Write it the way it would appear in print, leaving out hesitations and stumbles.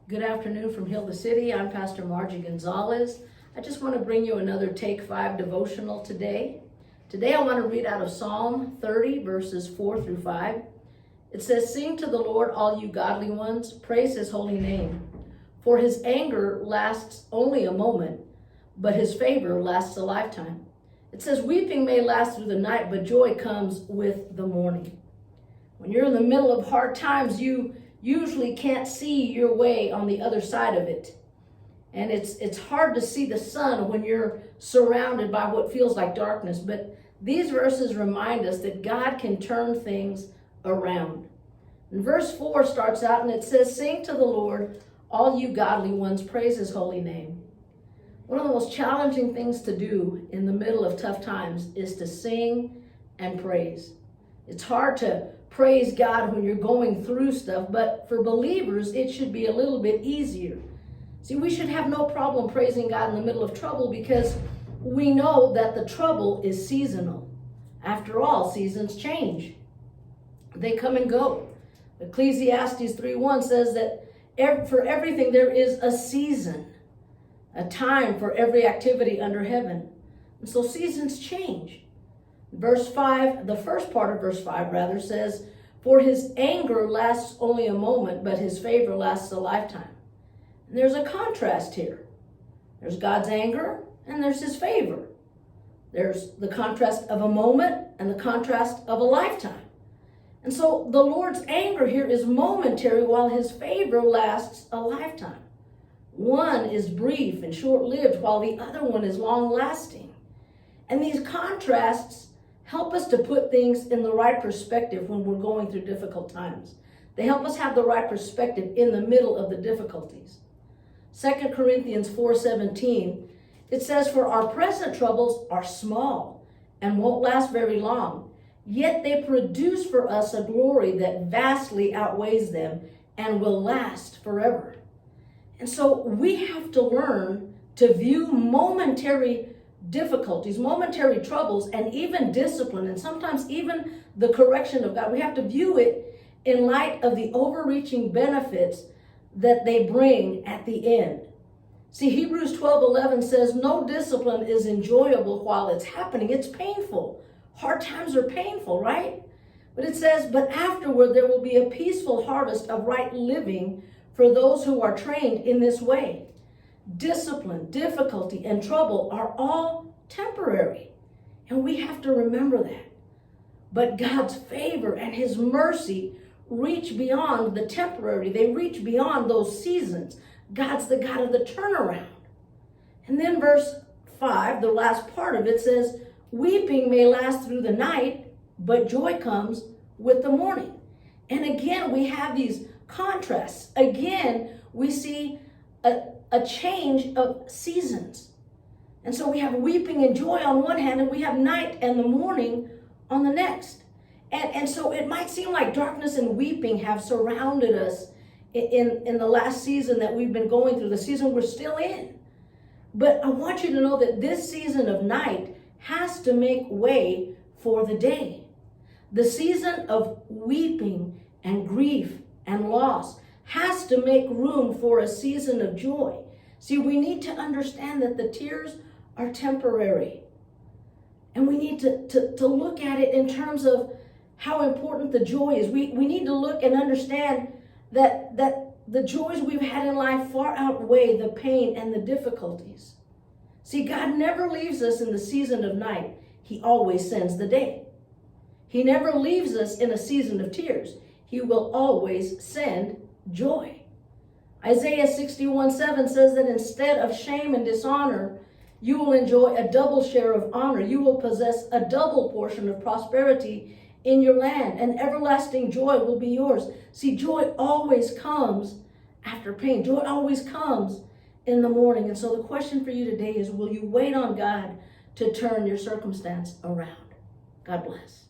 Good afternoon from Hill the City. I'm Pastor Margie Gonzalez. I just want to bring you another Take 5 devotional today. Today I want to read out of Psalm 30 verses 4 through 5. It says, "Sing to the Lord, all you godly ones, praise his holy name. For his anger lasts only a moment, but his favor lasts a lifetime." It says, "Weeping may last through the night, but joy comes with the morning." When you're in the middle of hard times, you usually can't see your way on the other side of it. And it's hard to see the sun when you're surrounded by what feels like darkness. But these verses remind us that God can turn things around. And verse 4 starts out and it says, "Sing to the Lord, all you godly ones, praise his holy name." One of the most challenging things to do in the middle of tough times is to sing and praise. It's hard to praise God when you're going through stuff, but for believers, it should be a little bit easier. See, we should have no problem praising God in the middle of trouble because we know that the trouble is seasonal. After all, seasons change. They come and go. Ecclesiastes 3:1 says that for everything there is a season, a time for every activity under heaven. And so seasons change. Verse 5, the first part of verse 5 rather says, "For his anger lasts only a moment, but his favor lasts a lifetime." And there's a contrast here. There's God's anger and there's his favor. There's the contrast of a moment and the contrast of a lifetime. And so the Lord's anger here is momentary while his favor lasts a lifetime. One is brief and short-lived while the other one is long-lasting. And these contrasts help us to put things in the right perspective when we're going through difficult times. They help us have the right perspective in the middle of the difficulties. 2 Corinthians 4:17, it says, "For our present troubles are small and won't last very long, yet they produce for us a glory that vastly outweighs them and will last forever." And so we have to learn to view momentary difficulties, momentary troubles, and even discipline, and sometimes even the correction of God. We have to view it in light of the overreaching benefits that they bring at the end. See, Hebrews 12:11 says, "No discipline is enjoyable while it's happening." It's painful. Hard times are painful, right? But it says, "But afterward there will be a peaceful harvest of right living for those who are trained in this way." Discipline, difficulty, and trouble are all temporary. And we have to remember that. But God's favor and his mercy reach beyond the temporary. They reach beyond those seasons. God's the God of the turnaround. And then verse 5, the last part of it says, "Weeping may last through the night, but joy comes with the morning." And again, we have these contrasts. Again, we see a change of seasons. And so we have weeping and joy on one hand, and we have night and the morning on the next. And so it might seem like darkness and weeping have surrounded us in the last season that we've been going through, the season we're still in. But I want you to know that this season of night has to make way for the day. The season of weeping and grief and loss has to make room for a season of joy. See, we need to understand that the tears are temporary. And we need to look at it in terms of how important the joy is. We need to look and understand that the joys we've had in life far outweigh the pain and the difficulties. See, God never leaves us in the season of night. He always sends the day. He never leaves us in a season of tears. He will always send joy. Isaiah 61:7 says that instead of shame and dishonor, you will enjoy a double share of honor. You will possess a double portion of prosperity in your land, and everlasting joy will be yours. See, joy always comes after pain. Joy always comes in the morning. And so the question for you today is, will you wait on God to turn your circumstance around? God bless.